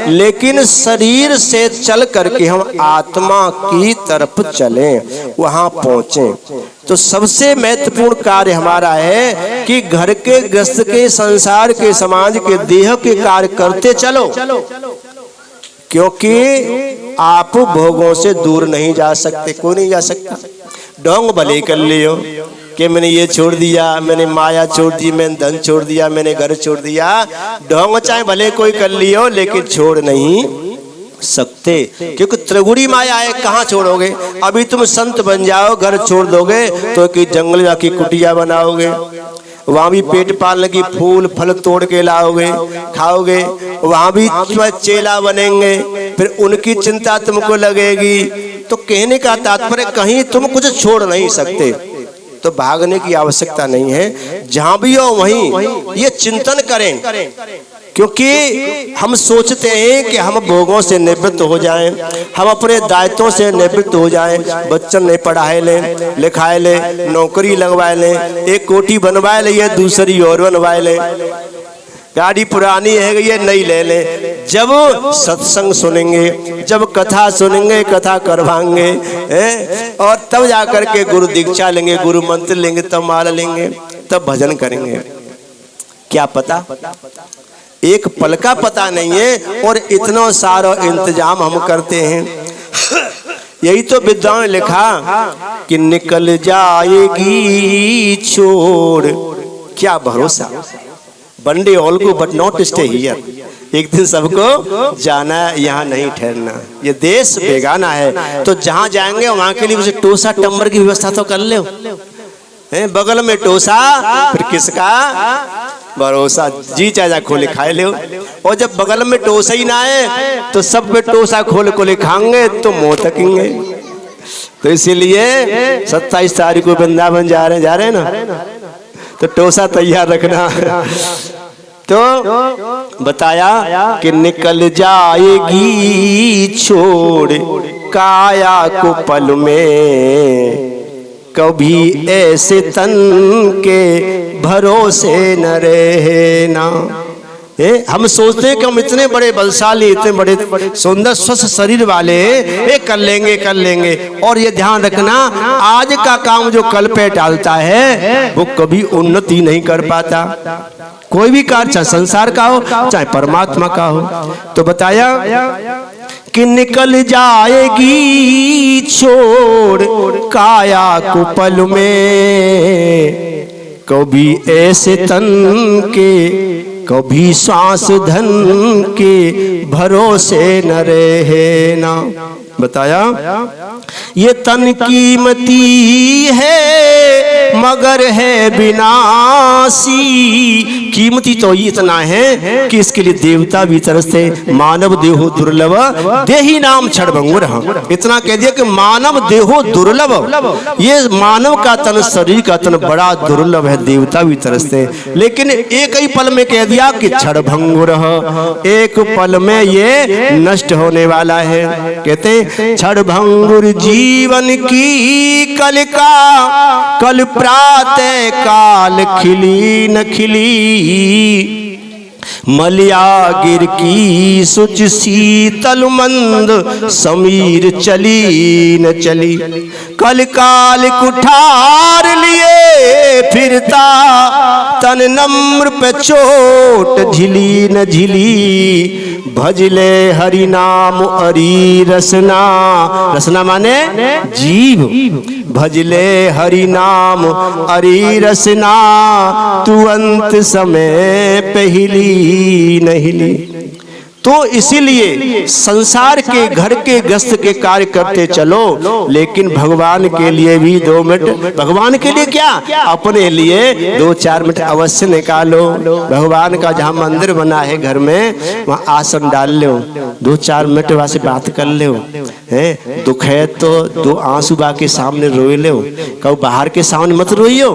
लेकिन शरीर से चल करके हम आत्मा की तरफ चलें, वहां पहुंचें। तो सबसे महत्वपूर्ण कार्य हमारा है कि घर के, गृहस्थ के, संसार के, समाज के, देह के कार्य करते चलो, क्योंकि आप भोगों से दूर नहीं जा सकते, कोई नहीं जा सकता। ढोंग भले कर लियो कि मैंने ये छोड़ दिया, मैंने माया छोड़ दी, मैंने धन छोड़ दिया, मैंने घर छोड़ दिया, ढोंग चाहे भले कोई कर लियो लेकिन छोड़ नहीं सकते, क्योंकि त्रिगुणी माया है। कहाँ छोड़ोगे? अभी तुम संत बन जाओ, घर छोड़ दोगे तो कि जंगल जाके कुटिया बनाओगे, वहां भी पेट पालने की फूल फल तोड़ के लाओगे, खाओगे, वहां भी चेला बनेंगे, फिर उनकी चिंता तुमको लगेगी। तो कहने का तात्पर्य कहीं तुम कुछ छोड़ नहीं सकते, तो भागने की आवश्यकता नहीं है। जहां भी हो वहीं ये चिंतन करें, क्योंकि हम सोचते हैं कि हम भोगों से निवृत्त हो जाएं, हम अपने दायित्वों से निवृत्त हो जाएं, बच्चन ने पढ़ाए लें, लिखाए ले, नौकरी लगवाए लें, एक कोठी बनवाए ले, ये दूसरी और बनवाए ले, गाड़ी पुरानी है ये नई ले ले। जब सत्संग सुनेंगे, जब कथा सुनेंगे, कथा करवाएंगे, और तब जाकर के गुरु दीक्षा लेंगे, गुरु मंत्र लेंगे, तब माला लेंगे, तब भजन करेंगे। क्या पता? एक पल का पता नहीं है, और इतना सारा इंतजाम हम करते हैं। यही तो विद्वान ने लिखा कि निकल जाएगी छोड़, क्या भरोसा। One day all go but not stay here. एक दिन सबको जाना है, यहाँ नहीं ठहरना। ये देश बेगाना है, तो जहाँ जाएंगे वहां के लिए मुझे टोसा टम्बर की व्यवस्था तो कर ले। बगल में टोसा, फिर किसका भरोसा, जी चाचा खोले खाए ले। और जब बगल में टोसा ही ना है तो सब पे टोसा खोल खोले खाएंगे तो मुंह तकेंगे। तो इसीलिए 27 तारीख को वृंदावन जा रहे हैं ना, तो टोसा तैयार रखना। तो बताया कि निकल जाएगी छोड़ काया को पल में, कभी ऐसे तन के भरोसे न रहना। हम सोचते हैं कि हम इतने बड़े बलशाली, इतने बड़े सुंदर स्वस्थ शरीर वाले, ये कर लेंगे। और ये ध्यान रखना, आज का काम जो कल पे टालता है वो कभी उन्नति नहीं कर पाता। कोई भी कार्य, चाहे संसार का हो चाहे परमात्मा का हो। तो बताया कि निकल जाएगी छोड़ काया को पल में, कभी ऐसे तन के, कभी श्वास धन के भरोसे न रहना। बताया ये तन कीमती है मगर है विनाशी। कीमती तो इतना है कि इसके लिए देवता भी तरसते, मानव देहो दुर्लभ देही नाम क्षणभंगुर। इतना कह दिया कि मानव देहो दुर्लभ, ये मानव का तन, शरीर का तन बड़ा दुर्लभ है, देवता भी तरसते। लेकिन एक ही पल में कह दिया कि क्षणभंगुर, एक पल में ये नष्ट होने वाला है। कहते क्षणभंगुर जीवन की कलिका, कल प्रातः काल खिली न खिली, मलयागिर की सुच शीतल मंद समीर चली न चली, कल काल कुठार लिए फिरता तन नम्र पे चोट झिली न झिली, भजले हरि नाम अरी रसना, रसना माने जीव, भजले हरि नाम अरी रसना, तू अंत समय पहली नहीं ली। तो इसीलिए संसार के, घर के, गृहस्थ के कार्य करते चलो, लेकिन भगवान के लिए भी 2 मिनट, भगवान के लिए क्या, अपने लिए 2-4 मिनट अवश्य निकालो। भगवान का जहाँ मंदिर बना है घर में, वहाँ आसन डाल लो, 2-4 मिनट वहाँ से बात कर लो। दुख है तो 2 आंसू बाके सामने रोए लो, कहो बाहर के सामने मत रोइयो,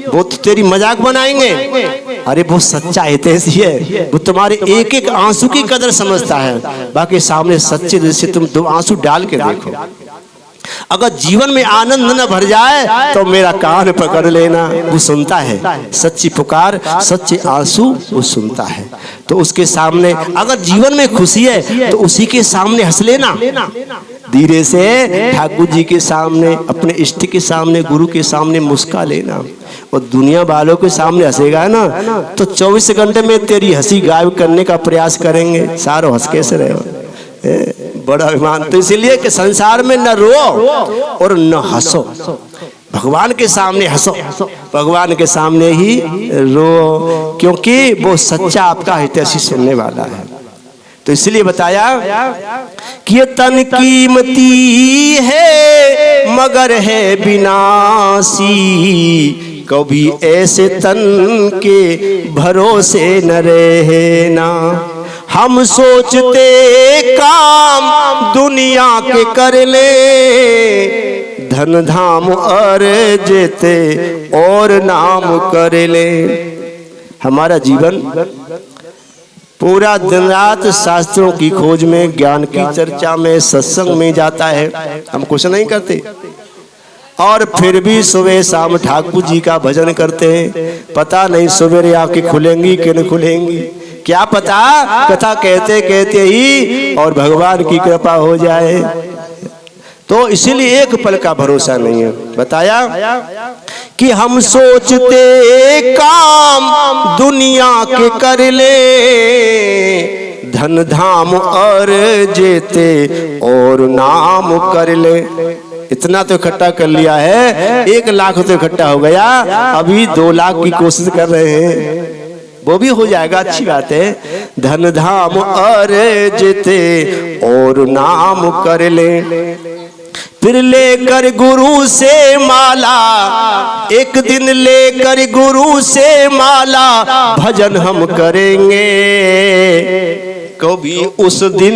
वो तो तेरी मजाक बनाएंगे। अरे वो सच्चा हितैषी है, वो तुम्हारे एक एक आंसू की कदर समझता है, बाकी सामने सच्चे दिल से तुम 2 आंसू डाल के देखो। अगर जीवन में आनंद न भर जाए तो मेरा कान पकड़ लेना, वो सुनता है सच्ची पुकार, सच्चे आंसू वो सुनता है। तो उसके सामने अगर जीवन में खुशी है तो उसी के सामने हंस लेना, धीरे से ठाकुर जी के सामने, अपने इष्ट के सामने, गुरु के सामने मुस्का लेना। और दुनिया वालों के सामने हंसेगा ना तो 24 घंटे में तेरी हंसी गायब करने का प्रयास करेंगे। सारो हंस कैसे रहे, बड़ा अभिमान। तो इसीलिए कि संसार में न रो और न हंसो, भगवान के सामने हंसो, भगवान के सामने ही रो, क्योंकि वो सच्चा आपका हितैषी सुनने वाला है। तो इसलिए बताया कि ये तन कीमती है मगर है विनाशी, कभी ऐसे तन के भरोसे न रहना। हम सोचते काम दुनिया के कर ले, धन धाम अर्जते और नाम कर ले। हमारा जीवन पूरा दिन रात शास्त्रों की खोज में, ज्ञान की चर्चा में, सत्संग में जाता है, हम कुछ नहीं करते। और फिर भी सुबह शाम ठाकुर जी का भजन करते हैं। पता नहीं सवेरे आंखें खुलेंगी कि नहीं खुलेंगी, क्या पता कथा कहते कहते ही और भगवान की कृपा हो जाए। तो इसीलिए एक पल का भरोसा नहीं है। बताया कि हम सोचते काम दुनिया के कर ले, धन धाम अर्जते और नाम कर ले। इतना तो इकट्ठा कर लिया है, 1 लाख तो इकट्ठा हो गया, अभी 2 लाख की कोशिश कर रहे हैं, वो भी हो जाएगा, अच्छी बात है। धन धाम अर्जते और नाम कर ले, फिर लेकर गुरु से माला, एक दिन लेकर गुरु से माला भजन हम करेंगे, कभी उस दिन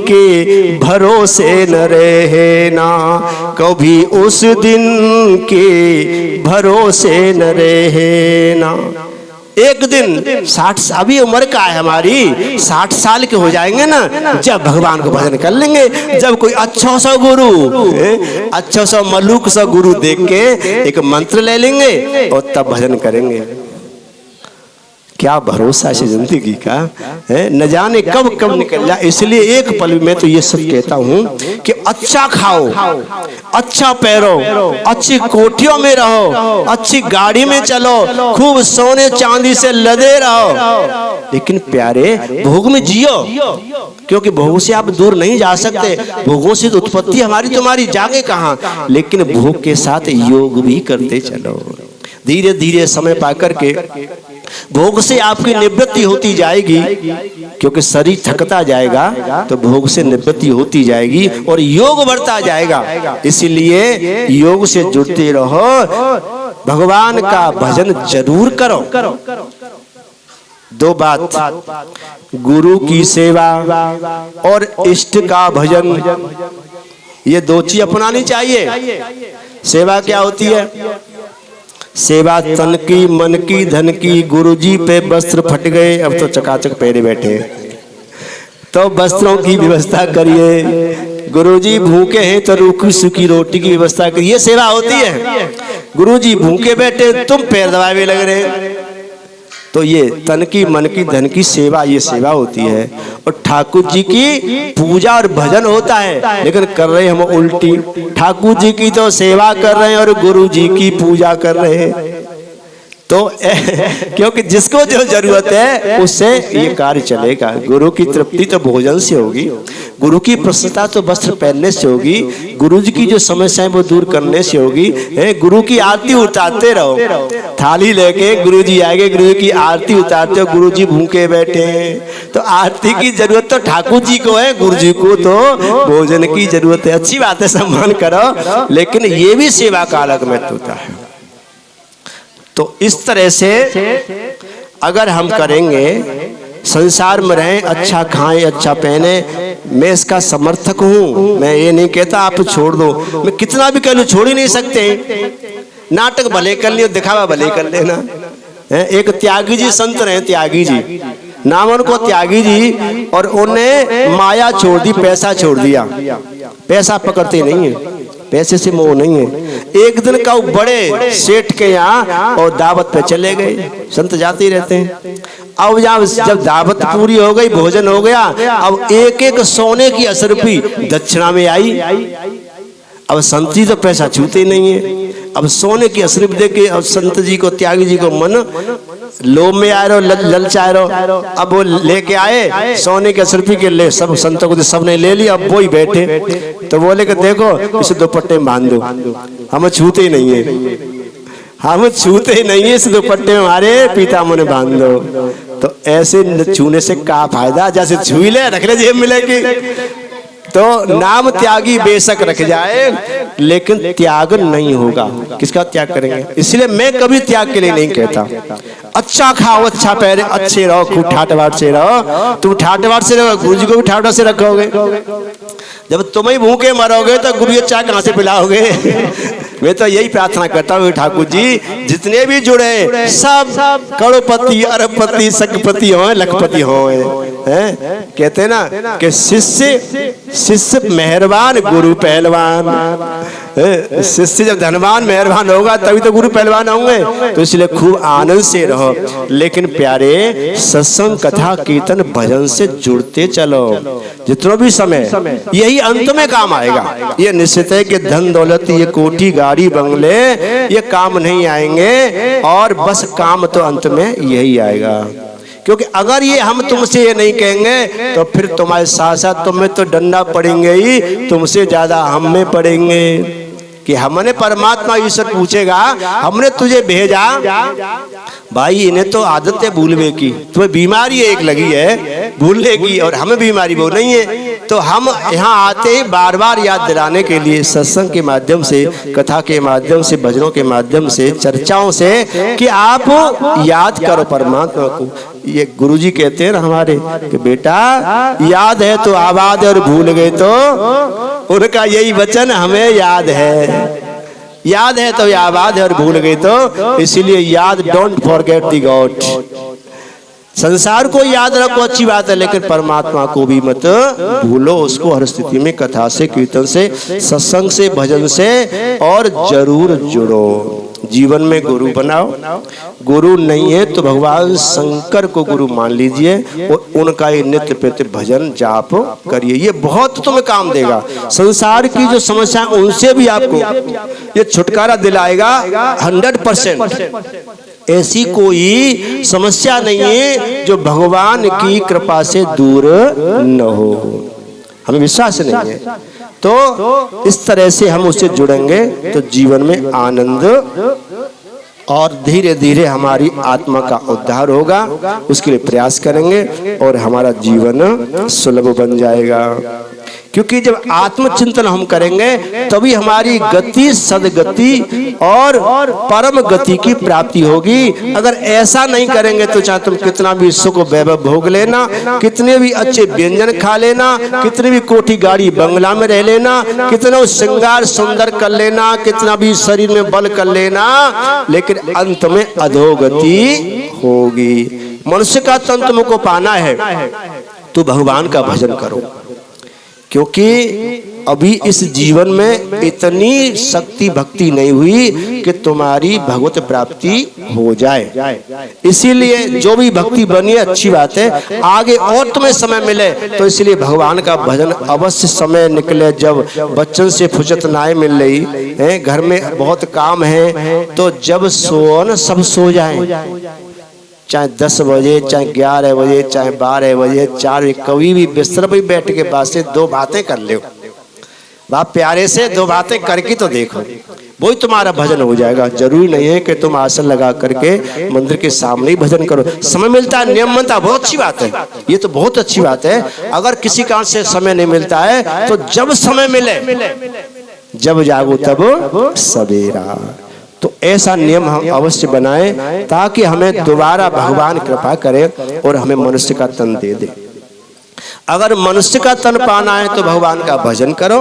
के भरोसे न रहना, कभी उस दिन के भरोसे न रहना। एक दिन 60, अभी उम्र का है हमारी, 60 साल के हो जाएंगे ना, जब भगवान को भजन कर लेंगे, जब कोई अच्छा सा गुरु, अच्छा सा मलूक सा गुरु देख के एक मंत्र ले लेंगे और तब भजन करेंगे। क्या भरोसा है जिंदगी का, न जाने कब कब निकल जाए। इसलिए एक पल में तो ये सब कहता हूँ कि अच्छा खाओ, अच्छा पहनो, अच्छी कोठियों में रहो, अच्छी गाड़ी में चलो, खूब सोने चांदी से लदे रहो, लेकिन प्यारे भोग में जियो, क्योंकि भोग से आप दूर नहीं जा सकते। भोगों से तो उत्पत्ति हमारी तुम्हारी जागे कहाँ, लेकिन भोग के साथ योग भी करते चलो। धीरे धीरे समय पाकर के भोग से आपकी निवृत्ति होती जाएगी, क्योंकि शरीर थकता जाएगा तो भोग से निवृत्ति होती जाएगी और योग बढ़ता जाएगा। इसीलिए योग से जुड़ते रहो, भगवान का भजन जरूर करो। 2 बात, गुरु की सेवा और इष्ट का भजन, ये 2 चीज अपनानी चाहिए। सेवा क्या होती है? सेवा तन की, मन की, धन की। गुरुजी पे वस्त्र फट गए, अब तो चकाचक पहने बैठे, तो वस्त्रों की व्यवस्था करिए। गुरुजी भूखे हैं तो रूखी सूखी रोटी की व्यवस्था करिए, ये सेवा होती है। गुरुजी भूखे बैठे, तुम पैर दबावे लग रहे, तो ये तन की, मन की, धन की सेवा, ये सेवा होती है। और ठाकुर जी की पूजा और भजन होता है, लेकिन कर रहे हम उल्टी। ठाकुर जी की तो सेवा कर रहे हैं और गुरु जी की पूजा कर रहे हैं। तो क्योंकि जिसको जो जरूरत है उससे ये कार्य चलेगा। गुरु की तृप्ति तो भोजन से होगी, गुरु की प्रसन्नता तो वस्त्र पहनने से होगी, गुरु जी की जो समस्याएं वो दूर करने से होगी। गुरु की आरती उतारते रहो, थाली लेके गुरु जी आएंगे, गुरु जी की आरती उतारते हो। गुरु जी भूखे बैठे हैं तो आरती की जरूरत तो ठाकुर जी को है, गुरु जी को तो भोजन की जरूरत है। अच्छी बात है, सम्मान करो, लेकिन ये भी सेवा का अलग महत्व होता है। तो इस तरह से अगर हम करेंगे, संसार में रहें, अच्छा खाएं, अच्छा पहने, मैं इसका समर्थक हूँ। मैं ये नहीं कहता आप छोड़ दो, मैं कितना भी कह लूँ छोड़ ही नहीं सकते। नाटक भले कर लियो, दिखावा भले कर लेना। एक त्यागी जी संत रहे, त्यागी जी नाम उनको त्यागी जी, और उन्हें माया छोड़ दी, पैसा छोड़ दिया। पैसा पकड़ते नहीं है, पैसे से मोह नहीं है। एक दिन का बड़े सेठ के यहाँ और दावत पे चले गए, संत जाते ही रहते हैं। अब जब दावत पूरी हो गई, भोजन हो गया, अब एक एक सोने की 80 रुपये दक्षिणा में आई। अब संत जी तो पैसा छूते ही नहीं है। अब सोने की 80 रुपये दे के अब संत जी को, त्यागी जी को मन लोभ में आए रहो, ललचा रहो। अब वो लेके आए सोने के 80 रुपये के, ले सब संतों को सबने ले लिया। अब वो ही बैठे तो बोले कि देखो इसे दुपट्टे में बांध दो, हमें छूते ही नहीं है, हम छूते ही नहीं है, इस दुपट्टे में हमारे पीता मुने बांध दो। तो ऐसे छूने से क्या फायदा, जैसे छुई ले रख ले जेब मिलेगी। तो नाम त्यागी बेशक रख जाए लेकिन त्याग नहीं होगा। किसका त्याग करेंगे? इसलिए मैं कभी त्याग के लिए नहीं कहता। अच्छा खाओ, अच्छा पहने, अच्छे रहो, खूब ठाट-बाट से रहो। तुम ठाट-बाट से रहो, गुरु जी को भी ठाट-बाट से रखोगे। जब तुम ही भूखे मरोगे तो गुरु चाय कहाँ से पिलाओगे? मैं तो यही प्रार्थना करता हूँ ठाकुर जी, जितने भी जुड़े सब करोड़पति, अरबपति, सकपति हो, लखपति हो। कहते हैं ना कि शिष्य मेहरबान, गुरु पहलवान। शिष्य जब धनवान मेहरबान होगा तभी तो गुरु पहलवान होंगे। तो इसलिए खूब आनंद से रहो, लेकिन प्यारे सत्संग, कथा, कीर्तन, भजन से जुड़ते चलो जितना भी समय। यही अंत में काम आएगा। ये निश्चित है कि धन दौलत, ये कोठी, गाड़ी, बंगले, ये काम नहीं आएंगे। और बस काम तो अंत में यही आएगा। क्योंकि अगर ये हम तुमसे ये नहीं कहेंगे तो फिर तुम्हारे साथ साथ तुम्हें तो डंडा पड़ेंगे ही, तुमसे ज्यादा हम में पड़ेंगे। कि हमने परमात्मा ईश्वर पूछेगा, हमने तुझे भेजा भाई, इन्हें तो आदत है भूलने की, तुम्हें बीमारी एक लगी है भूलने की, और हमें बीमारी वो नहीं है। तो हम यहाँ आते ही बार बार याद दिलाने के लिए, सत्संग के माध्यम से, कथा के माध्यम से, भजनों के माध्यम से, चर्चाओं से, कि आप याद करो परमात्मा को। ये गुरुजी कहते हैं ना हमारे कि बेटा याद है तो आबाद है, और भूल गए तो, उनका यही वचन हमें याद है। याद है तो आबाद है, और भूल गए तो, इसीलिए याद, डोंट फॉरगेट द गॉड। संसार को याद रखो, अच्छी बात है, लेकिन परमात्मा को भी मत भूलो। उसको हर स्थिति में कथा से, कीर्तन से, सत्संग से, भजन से और जरूर जुड़ो। जीवन में गुरु बनाओ। गुरु नहीं है तो भगवान शंकर को गुरु मान लीजिए, और उनका ये नित्य प्रति भजन जाप करिए। ये बहुत तुम्हें काम देगा। संसार की जो समस्या उनसे भी आपको ये छुटकारा दिलाएगा 100%। ऐसी कोई समस्या नहीं है जो भगवान की कृपा से दूर न हो। हमें विश्वास नहीं है तो इस तरह से हम उससे जुड़ेंगे तो जीवन में आनंद और धीरे धीरे हमारी आत्मा का उद्धार होगा। उसके लिए प्रयास करेंगे और हमारा जीवन सुलभ बन जाएगा। क्योंकि जब आत्मचिंतन हम करेंगे तभी हमारी गति, सदगति और परम गति की प्राप्ति होगी। अगर ऐसा नहीं करेंगे तो चाहे तुम कितना भी सुख वैभव भोग लेना, कितने भी अच्छे व्यंजन खा लेना, कितनी भी कोठी गाड़ी बंगला में रह लेना, कितना श्रृंगार सुंदर कर लेना, कितना भी शरीर में बल कर लेना, लेकिन अंत में अधोगति होगी। मनुष्य का तन तुमको पाना है तो भगवान का भजन करो, क्योंकि अभी इस जीवन में इतनी शक्ति भक्ति नहीं हुई कि तुम्हारी भगवत प्राप्ति हो जाए। इसीलिए जो भी भक्ति बनी है अच्छी बात है, आगे और तुम्हें समय मिले तो इसलिए भगवान का भजन अवश्य समय निकले। जब बच्चों से फुर्सत ना मिल रही है, घर में बहुत काम है, तो जब सोन सब सो जाए, चाहे 10 बजे, चाहे 11 बजे, चाहे 12 बजे, 4 बजे, कभी भी बिस्तर पर बैठ के पास से 2 बातें कर लो। बाप प्यारे से 2 बातें करके तो देखो, वही तुम्हारा भजन हो जाएगा। जरूरी नहीं है कि तुम आसन लगा करके मंदिर के सामने ही भजन करो। समय मिलता है, नियम बनता है, बहुत अच्छी बात है, ये तो बहुत अच्छी बात है। अगर किसी कारण से समय नहीं मिलता है तो जब समय मिले, जब जागो तब सवेरा। तो ऐसा नियम हम अवश्य बनाएं ताकि हमें दोबारा भगवान कृपा करे और हमें मनुष्य का तन दे दे। अगर मनुष्य का तन पाना है तो भगवान का भजन करो।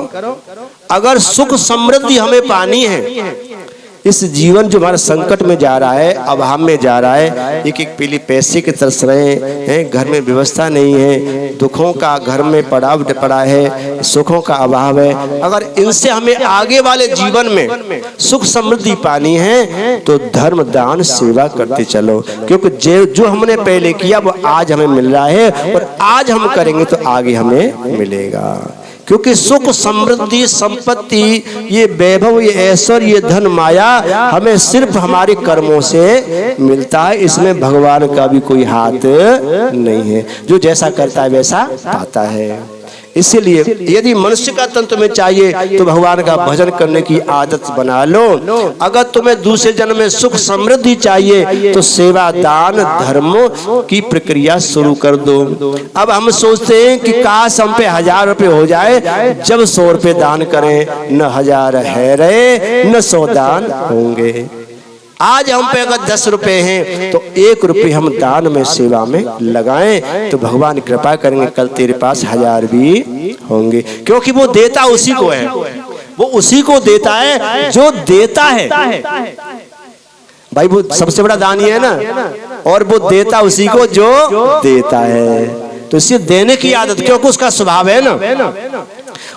अगर सुख समृद्धि हमें पानी है इस जीवन जो हमारा संकट में जा रहा है, अभाव में जा रहा है, एक एक पीली पैसे के तरस रहे हैं, घर में व्यवस्था नहीं है, दुखों का घर में पड़ाव पड़ा है, सुखों का अभाव है। अगर इनसे हमें आगे वाले जीवन में सुख समृद्धि पानी है तो धर्म दान सेवा करते चलो, क्योंकि जो हमने पहले किया वो आज हमें मिल रहा है और आज हम करेंगे तो आगे हमें मिलेगा। क्योंकि सुख समृद्धि संपत्ति, ये वैभव, ये ऐश्वर्य, ये धन माया हमें सिर्फ हमारे कर्मों से मिलता है, इसमें भगवान का भी कोई हाथ नहीं है। जो जैसा करता है वैसा पाता है। इसलिए यदि मनुष्य का तन तुम्हें चाहिए तो भगवान का भजन करने की आदत बना लो। अगर तुम्हें दूसरे जन्म में सुख समृद्धि चाहिए तो सेवा दान धर्म की प्रक्रिया शुरू कर दो। अब हम सोचते हैं कि काश हम पे 1000 रुपए हो जाए, जब 100 रुपए दान करें, न 1000 है रहे न 100 दान होंगे। आज हम पे अगर 10 रुपए हैं तो 1 रुपए हम दान में सेवा में लगाएं तो भगवान कृपा करेंगे, कल तेरे पास 1000 भी होंगे। क्योंकि वो देता उसी को है, वो उसी को देता है जो देता है भाई, वो सबसे बड़ा दानी है ना, और वो देता उसी को जो देता है। तो इससे देने की आदत, क्योंकि उसका स्वभाव है ना,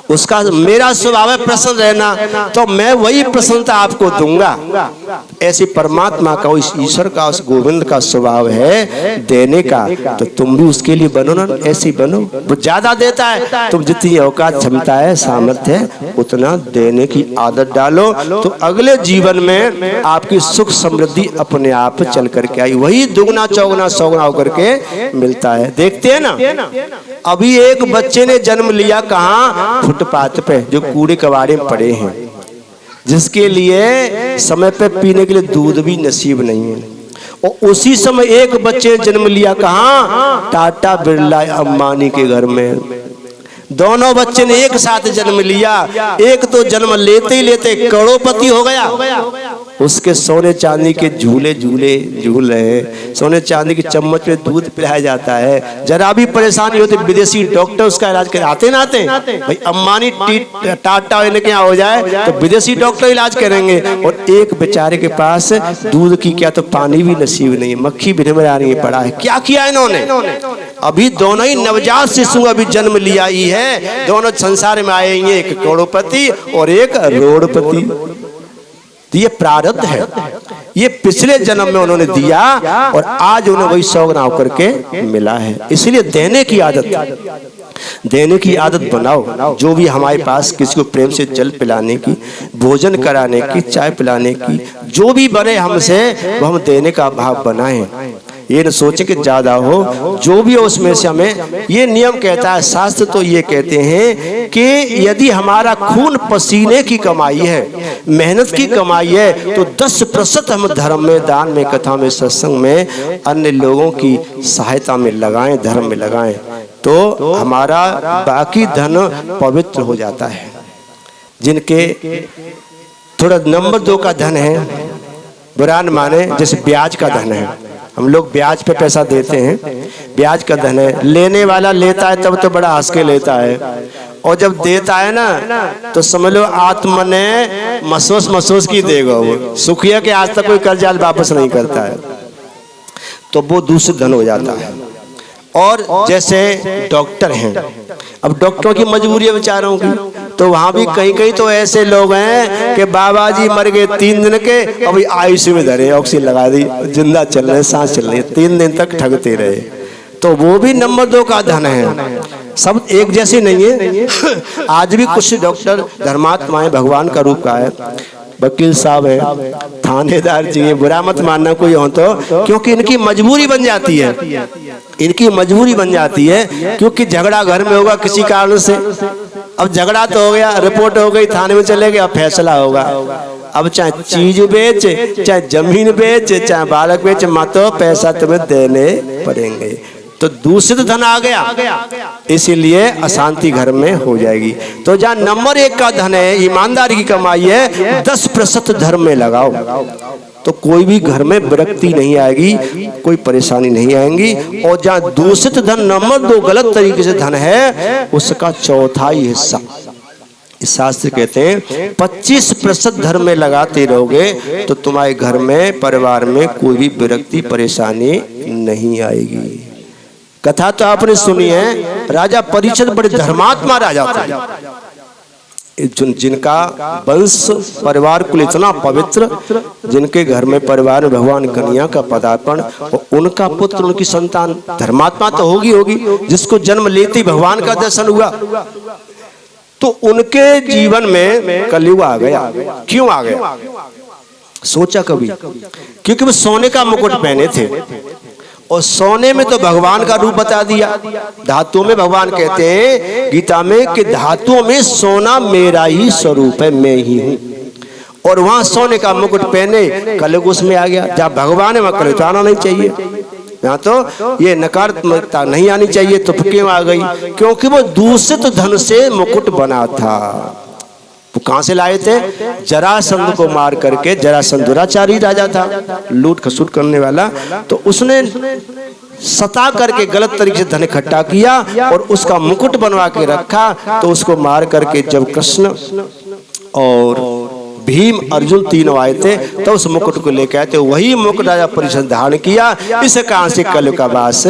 उसका मेरा स्वभाव है प्रसन्न रहना, तो मैं वही प्रसन्नता आपको दूंगा। ऐसे परमात्मा का, उस ईश्वर का, उस गोविंद का स्वभाव है देने का, तो तुम भी उसके लिए बनो ना, ऐसे बनो। वो ज्यादा देता है, तुम जितनी औकात क्षमता है सामर्थ्य है उतना देने की आदत डालो, तो अगले जीवन में आपकी सुख समृद्धि अपने आप चल करके आई, वही दुगना चौगुना सौगुना होकर के मिलता है। देखते हैं ना, अभी एक बच्चे ने जन्म लिया कहाँ, फुटपाथ पे, जो कूड़े कबाड़े में पड़े हैं, जिसके लिए समय पे पीने के लिए दूध भी नसीब नहीं है। और उसी समय एक बच्चे ने जन्म लिया कहाँ, टाटा बिरला अंबानी के घर में। दोनों बच्चे ने एक साथ जन्म लिया, एक तो जन्म लेते ही लेते करोड़पति हो गया, उसके सोने चांदी के झूले झूले झूल रहे, सोने चांदी की चम्मच में दूध पिलाया जाता है। जरा भी परेशानी होती विदेशी डॉक्टर उसका इलाज कर आते ना आते भाई, अंबानी टाटा इनके यहाँ हो जाए तो विदेशी डॉक्टर इलाज करेंगे, और एक बेचारे के पास दूध की क्या तो पानी भी नसीब नहीं है, मक्खी भिनभिना पड़ा है। क्या किया इन्होंने? अभी दोनों ही नवजात शिशु अभी जन्म लिया ही है, दोनों संसार में आए हैं, एक करोड़पति और एक रोड़पति। ये प्रारब्ध है, ये पिछले जन्म में उन्होंने दिया और आज उन्हें वही सौगना होकर के मिला है। इसलिए देने की आदत बनाओ। जो भी हमारे पास किसी को प्रेम से जल पिलाने की, भोजन कराने की, चाय पिलाने की, जो भी बने हमसे वो हम देने का भाव बनाएं। ये न सोचे कि ज्यादा हो, जो भी हो उसमें से हमें, ये नियम कहता है, शास्त्र तो ये कहते हैं कि यदि हमारा खून पसीने की कमाई है, मेहनत की कमाई है, तो 10% हम धर्म में, दान में, कथा में, सत्संग में, अन्य लोगों की सहायता में लगाएं, धर्म में लगाएं, तो हमारा बाकी धन पवित्र हो जाता है। जिनके थोड़ा नंबर 2 का धन है, बुरा न माने, जैसे ब्याज का धन है, हम लोग ब्याज पे पैसा देते हैं, ब्याज का धन है, लेने वाला लेता है तब तो बड़ा हंस के लेता है, और जब देता है ना तो समझ लो आत्मा ने महसूस की देगा। वो सुखिया के आज तक कोई कर्जा वापस नहीं करता है, तो वो दूसरे धन हो जाता है। और जैसे डॉक्टर हैं, अब डॉक्टरों की मजबूरी है बेचारों की, तो वहां भी कहीं कहीं तो ऐसे लोग हैं कि बाबा जी मर गए 3 दिन के, अभी आईसीयू में धरे, ऑक्सीजन लगा दी, जिंदा चल रहे, सांस चल रही है, 3 दिन तक ठगते रहे, तो वो भी नंबर 2 का धन है। सब एक जैसे नहीं है। आज भी कुछ डॉक्टर धर्मात्माएं भगवान का रूप का है, वकील साहब है, थानेदार जी है, बुरा मत मानना कोई हो तो, क्योंकि इनकी मजबूरी बन जाती है, इनकी मजबूरी बन जाती है, क्योंकि झगड़ा घर में होगा किसी कारण से, अब झगड़ा तो हो गया, रिपोर्ट हो गई, थाने में चले गए, अब फैसला होगा। अब चाहे चीज बेच, चाहे जमीन बेच, चाहे बालक बेच, मातो पैसा तुम्हें देने पड़ेंगे, तो दूषित धन आ गया, इसीलिए अशांति घर में हो जाएगी। तो जहाँ नंबर 1 का धन है, ईमानदारी की कमाई है, 10% धर्म में लगाओ, तो कोई भी घर में विरक्ति नहीं आएगी, कोई परेशानी नहीं आएगी। और जहाँ दूषित धन नंबर 2 गलत तरीके से धन है, उसका 1/4 हिस्सा इस शास्त्र कहते हैं 25% धर्म में लगाते रहोगे तो तुम्हारे घर में परिवार में कोई भी विरक्ति परेशानी नहीं आएगी। कथा तो आपने सुनी है, राजा परीक्षित बड़े धर्मात्मा राजा थे, जिनका वंश परिवार कुल इतना पवित्र, जिनके घर में परिवार में भगवान कन्हैया का पदार्पण, और उनका पुत्र उनकी संतान धर्मात्मा तो होगी, जिसको जन्म लेते ही भगवान का दर्शन हुआ। तो उनके जीवन में कलयुग आ गया। क्यों आ गया? सोचा कभी? क्योंकि वो सोने का मुकुट पहने थे, और सोने में तो भगवान का रूप बता दिया। धातुओं में भगवान कहते हैं गीता में कि धातुओं में सोना मेरा ही स्वरूप है, मैं ही हूं। और वहां सोने का मुकुट पहने कलयुग उसमें आ गया। जब भगवान है वहां कलयुग आना नहीं चाहिए, यहाँ तो ये नकारात्मकता नहीं आनी चाहिए। तो क्यों आ गई? क्योंकि वो दूषित धन से मुकुट बना था। वो कहां से लाए थे? जरासंध को मार करके, जरासंध दुराचारी राजा था, लूट खसूट करने वाला। तो उसने सता करके गलत तरीके से धन इकट्ठा किया और उसका मुकुट बनवा के रखा। तो उसको मार करके जब कृष्ण और भीम अर्जुन तीनों आए थे तो उस मुकुट को लेकर आए थे। वही मुकुट राजा परीक्षित धारण किया। इस कारण से कलयुग का वास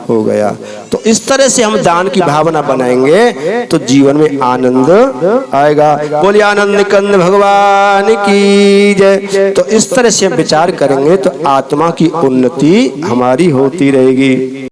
हो गया। तो इस तरह से हम दान की भावना बनाएंगे तो जीवन में आनंद आएगा। बोलिए आनंद कंद भगवान की जय। तो इस तरह से हम विचार करेंगे तो आत्मा की उन्नति हमारी होती रहेगी।